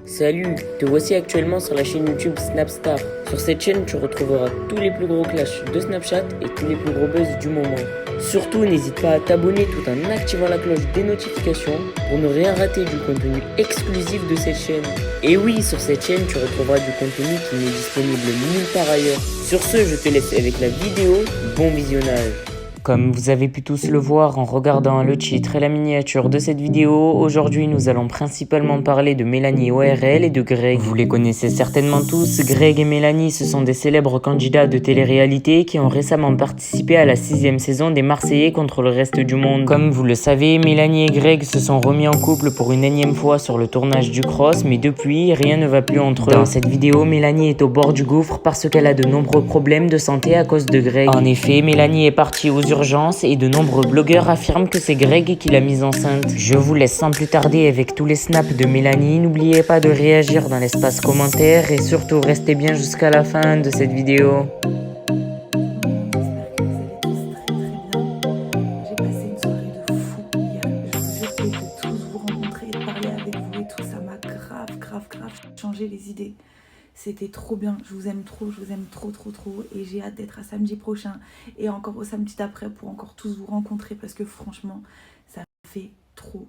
Salut, te voici actuellement sur la chaîne YouTube Snapstar. Sur cette chaîne, tu retrouveras tous les plus gros clashs de Snapchat et tous les plus gros buzz du moment. Surtout, n'hésite pas à t'abonner tout en activant la cloche des notifications pour ne rien rater du contenu exclusif de cette chaîne. Et oui, sur cette chaîne, tu retrouveras du contenu qui n'est disponible nulle part ailleurs. Sur ce, je te laisse avec la vidéo. Bon visionnage. Comme vous avez pu tous le voir en regardant le titre et la miniature de cette vidéo, aujourd'hui nous allons principalement parler de Mélanie ORL et de Greg. Vous les connaissez certainement tous, Greg et Mélanie ce sont des célèbres candidats de télé-réalité qui ont récemment participé à la 6e saison des Marseillais contre le reste du monde. Comme vous le savez, Mélanie et Greg se sont remis en couple pour une énième fois sur le tournage du Cross, mais depuis, rien ne va plus entre eux. Dans cette vidéo, Mélanie est au bord du gouffre parce qu'elle a de nombreux problèmes de santé à cause de Greg. En effet, Mélanie est partie aux urgences et de nombreux blogueurs affirment que c'est Greg qui l'a mise enceinte. Je vous laisse sans plus tarder avec tous les snaps de Mélanie. N'oubliez pas de réagir dans l'espace commentaire et surtout restez bien jusqu'à la fin de cette vidéo. J'espère que vous allez tous très bien. J'ai passé une soirée de fou hier. Je vous jure que de tous vous rencontrer, de parler avec vous et tout, ça m'a grave changé les idées. C'était trop bien, je vous aime trop et j'ai hâte d'être à samedi prochain et encore au samedi d'après pour encore tous vous rencontrer parce que franchement, ça me fait trop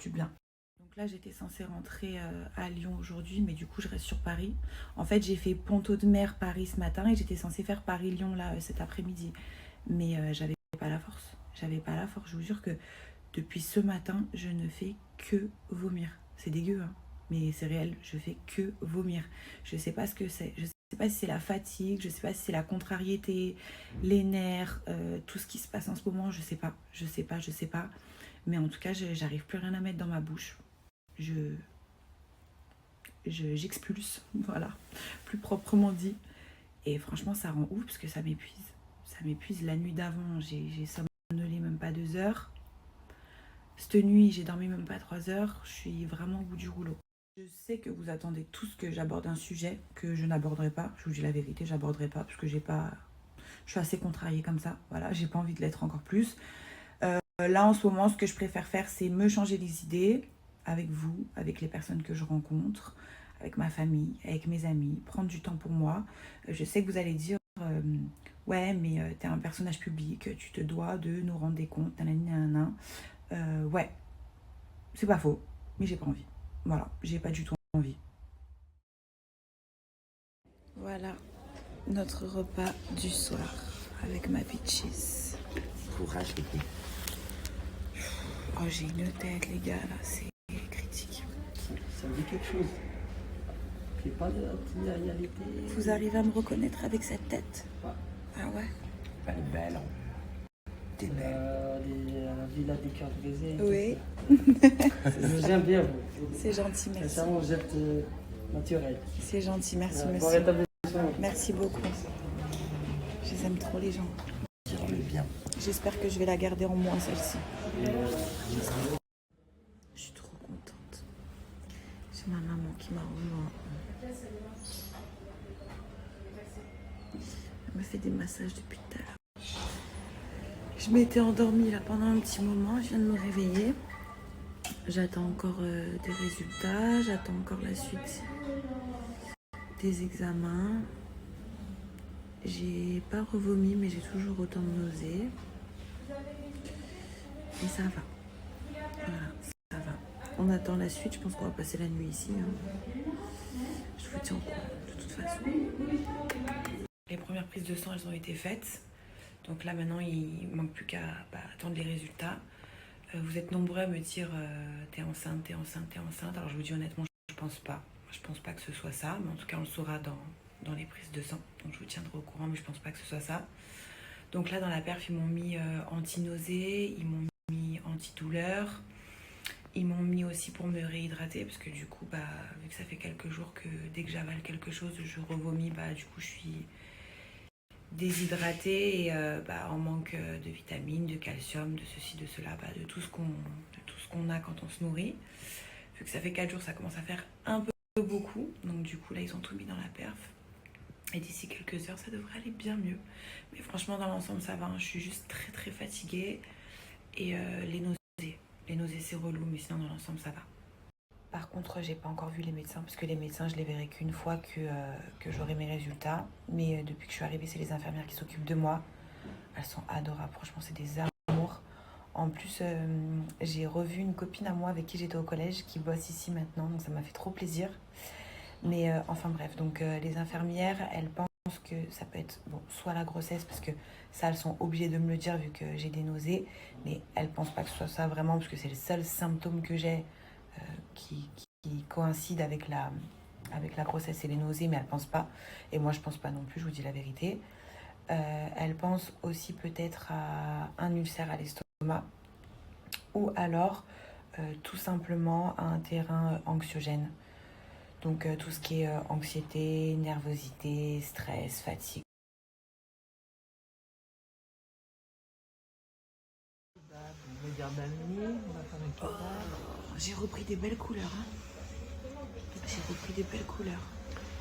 du bien. Donc là, j'étais censée rentrer à Lyon aujourd'hui, mais du coup, je reste sur Paris. En fait, j'ai fait Ponto de Mer Paris ce matin et j'étais censée faire Paris-Lyon là cet après-midi. Mais j'avais pas la force. Je vous jure que depuis ce matin, je ne fais que vomir. C'est dégueu, hein, mais c'est réel. Je fais que vomir. Je sais pas ce que c'est. Je sais pas si c'est la fatigue, je sais pas si c'est la contrariété, les nerfs, tout ce qui se passe en ce moment. Je sais pas. Mais en tout cas, j'arrive plus rien à mettre dans ma bouche. J'expulse, voilà, plus proprement dit. Et franchement, ça rend ouf parce que ça m'épuise. Ça m'épuise. La nuit d'avant, j'ai somnolé même pas 2 heures. Cette nuit, j'ai dormi même pas 3 heures. Je suis vraiment au bout du rouleau. Je sais que vous attendez tous que j'aborde un sujet que je n'aborderai pas. Je vous dis la vérité, j'aborderai pas parce que j'ai pas... Je suis assez contrariée comme ça. Voilà, j'ai pas envie de l'être encore plus. Là, en ce moment, ce que je préfère faire, c'est me changer les idées avec vous, avec les personnes que je rencontre, avec ma famille, avec mes amis, prendre du temps pour moi. Je sais que vous allez dire, ouais, mais t'es un personnage public, tu te dois de nous rendre des comptes, nanana. Ouais, c'est pas faux, mais j'ai pas envie. Voilà, j'ai pas du tout envie. Voilà notre repas du soir avec ma bitches. Courage les filles. Oh, j'ai une tête, les gars, là, c'est critique. Ça me dit quelque chose. J'ai pas de réalité. Vous arrivez à me reconnaître avec cette tête? Ouais. Ah ouais? Elle est belle. Hein. T'es belle. La villa des cœurs brisés. Oui. Je vous aime bien, vous. C'est gentil, merci. Sincèrement, vous êtes naturel. C'est gentil, merci, Bon monsieur. rétablissement. Merci beaucoup. Je les aime trop, les gens. Qui bien. J'espère que je vais la garder en moi, celle-ci. Je suis trop contente. C'est ma maman qui m'a rejoint. Elle me fait des massages depuis tout à l'heure. Je m'étais endormie là pendant un petit moment. Je viens de me réveiller. J'attends encore des résultats. J'attends encore la suite des examens. J'ai pas revomi, mais j'ai toujours autant de nausées. Et ça va. Voilà, ça va. On attend la suite. Je pense qu'on va passer la nuit ici. Hein. Je vous tiens au courant, de toute façon. Les premières prises de sang, elles ont été faites. Donc là, maintenant, il ne manque plus qu'à attendre les résultats. Vous êtes nombreux à me dire t'es enceinte. Alors je vous dis honnêtement, je pense pas. Je pense pas que ce soit ça. Mais en tout cas, on le saura dans les prises de sang. Donc je vous tiendrai au courant, mais je pense pas que ce soit ça. Donc là, dans la perf, ils m'ont mis anti-nausée, ils m'ont mis antidouleur. Ils m'ont mis aussi pour me réhydrater parce que du coup, vu que ça fait quelques jours que dès que j'avale quelque chose, je revomis, du coup, je suis déshydratée et en manque de vitamines, de calcium, de ceci, de cela, de tout ce qu'on a quand on se nourrit. Vu que ça fait 4 jours, ça commence à faire un peu beaucoup. Donc du coup, là, ils ont tout mis dans la perf. Et d'ici quelques heures, ça devrait aller bien mieux. Mais franchement, dans l'ensemble, ça va. Hein. Je suis juste très fatiguée. Et les nausées, c'est relou, mais sinon, dans l'ensemble, ça va. Par contre, j'ai pas encore vu les médecins parce que les médecins, je les verrai qu'une fois que j'aurai mes résultats. Mais depuis que je suis arrivée, c'est les infirmières qui s'occupent de moi. Elles sont adorables, franchement, c'est des amours. En plus, j'ai revu une copine à moi avec qui j'étais au collège qui bosse ici maintenant, donc ça m'a fait trop plaisir. Mais enfin bref, donc les infirmières, elles pensent que ça peut être bon, soit la grossesse, parce que ça, elles sont obligées de me le dire vu que j'ai des nausées, mais elles pensent pas que ce soit ça vraiment, parce que c'est le seul symptôme que j'ai qui coïncide avec la grossesse et les nausées, mais elles pensent pas. Et moi, je pense pas non plus, je vous dis la vérité. Elles pensent aussi peut-être à un ulcère à l'estomac, ou alors tout simplement à un terrain anxiogène. Donc tout ce qui est anxiété, nervosité, stress, fatigue. On va dire d'amis, on va faire un kebab. J'ai repris des belles couleurs. J'ai repris des belles couleurs.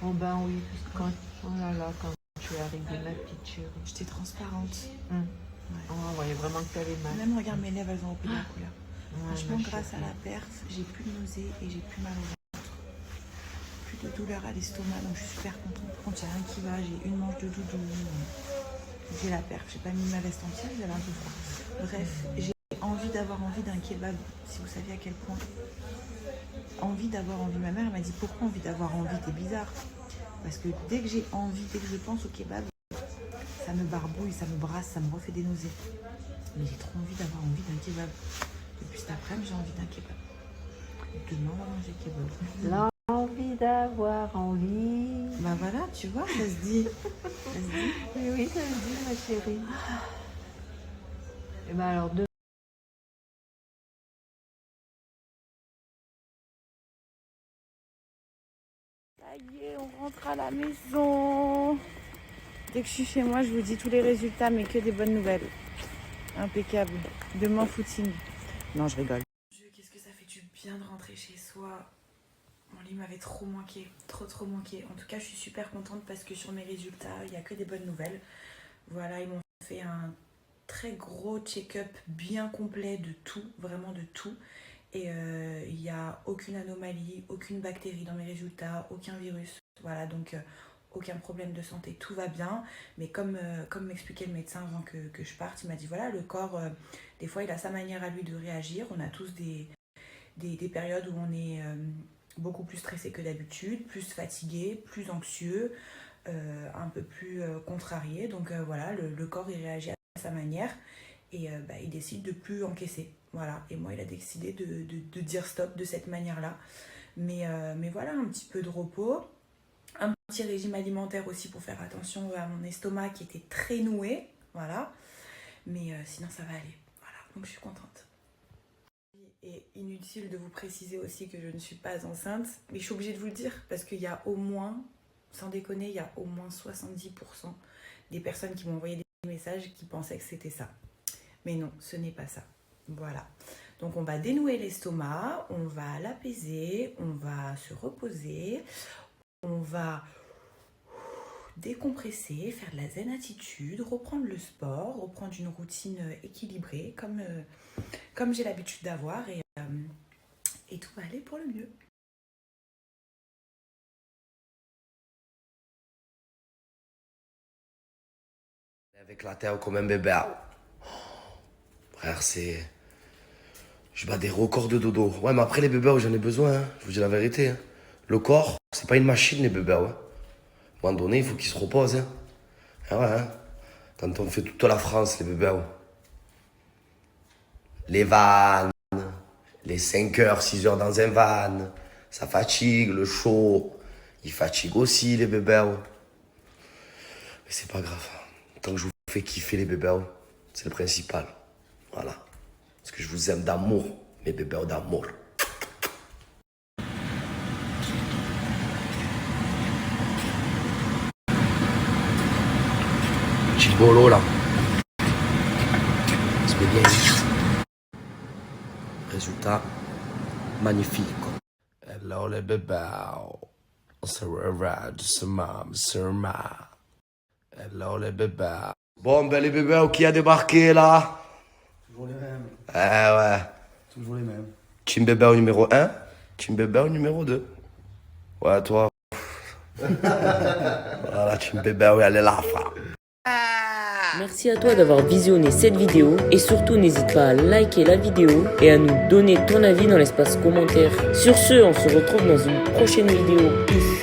Oh ben oui, parce que quand, oh là là, quand tu es arrivée, ma petite chérie. J'étais transparente. Ouais. Oh, on voyait vraiment que tu avais mal. Même regarde mes lèvres, elles ont repris de la couleur. Ouais, Franchement, ma grâce à chérie. la perf, j'ai plus de nausées et j'ai plus mal au ventre. Plus de douleur à l'estomac, donc je suis super contente. Par contre, il n'y a rien qui va, j'ai une manche de doudou. J'ai la perf, j'ai pas mis ma veste entière, j'avais un peu froid. Bref, j'ai d'avoir envie d'un kebab, si vous saviez à quel point. Envie d'avoir envie. Ma mère elle m'a dit pourquoi envie d'avoir envie, t'es bizarre. Parce que dès que j'ai envie, dès que je pense au kebab, ça me barbouille, ça me brasse, ça me refait des nausées. Mais j'ai trop envie d'avoir envie d'un kebab. Depuis cet après-midi, j'ai envie d'un kebab. Demain, on va manger kebab. L'envie d'avoir envie. Bah voilà, tu vois, ça se dit. Ça se dit. Oui, oui, ça se dit, ma chérie. Et ben alors, Ça y est, on rentre à la maison. Dès que je suis chez moi, je vous dis tous les résultats, mais que des bonnes nouvelles. Impeccable. Demain, footing. Non, je rigole. Qu'est-ce que ça fait du bien de rentrer chez soi. Mon lit m'avait trop manqué, trop manqué. En tout cas, je suis super contente parce que sur mes résultats, il n'y a que des bonnes nouvelles. Voilà, ils m'ont fait un très gros check-up bien complet de tout, vraiment de tout. Et il n'y a aucune anomalie, aucune bactérie dans mes résultats, aucun virus. Voilà, donc aucun problème de santé, tout va bien. Mais comme m'expliquait le médecin avant que je parte, il m'a dit voilà, le corps, des fois, il a sa manière à lui de réagir. On a tous des périodes où on est beaucoup plus stressé que d'habitude, plus fatigué, plus anxieux, un peu plus contrarié. Donc voilà, le corps, il réagit à sa manière. Et il décide de plus encaisser. Voilà. Et moi, il a décidé de dire stop de cette manière-là. Mais voilà, un petit peu de repos. Un petit régime alimentaire aussi pour faire attention à mon estomac qui était très noué. Voilà. Mais sinon, ça va aller. Voilà. Donc, je suis contente. Et inutile de vous préciser aussi que je ne suis pas enceinte. Mais je suis obligée de vous le dire parce qu'il y a au moins, sans déconner, il y a au moins 70% des personnes qui m'ont envoyé des messages qui pensaient que c'était ça. Mais non, ce n'est pas ça. Voilà. Donc on va dénouer l'estomac, on va l'apaiser, on va se reposer, on va décompresser, faire de la zen attitude, reprendre le sport, reprendre une routine équilibrée comme j'ai l'habitude d'avoir et tout va aller pour le mieux. Avec la terre comme un bébé. Frère, je bats des records de dodo. Ouais, mais après les bébés, j'en ai besoin, hein. Je vous dis la vérité. Hein. Le corps, c'est pas une machine, les bébés, ouais. À un moment donné, il faut qu'ils se reposent, hein. Ah ouais, hein. Quand on fait toute la France, les bébés, ouais. Les vannes, les 5 heures, 6 heures dans un van, ça fatigue, le chaud, il fatigue aussi, les bébés, ouais. Mais c'est pas grave. Tant que je vous fais kiffer les bébés, ouais, c'est le principal. Voilà. Parce que je vous aime d'amour, mes bébés d'amour. Petit bolo là. C'est bien. Résultat magnifique. Hello les bébés. C'est ma. Hello les bébés. Bon ben les bébés, qui a débarqué là? Toujours les mêmes. Ouais. Toujours les mêmes. Team bébé au numéro 1. Team bébé au numéro 2. Ouais, toi. Voilà, Team bébé, oui, elle est là, frère. Merci à toi d'avoir visionné cette vidéo et surtout n'hésite pas à liker la vidéo et à nous donner ton avis dans l'espace commentaire. Sur ce, on se retrouve dans une prochaine vidéo. Peace.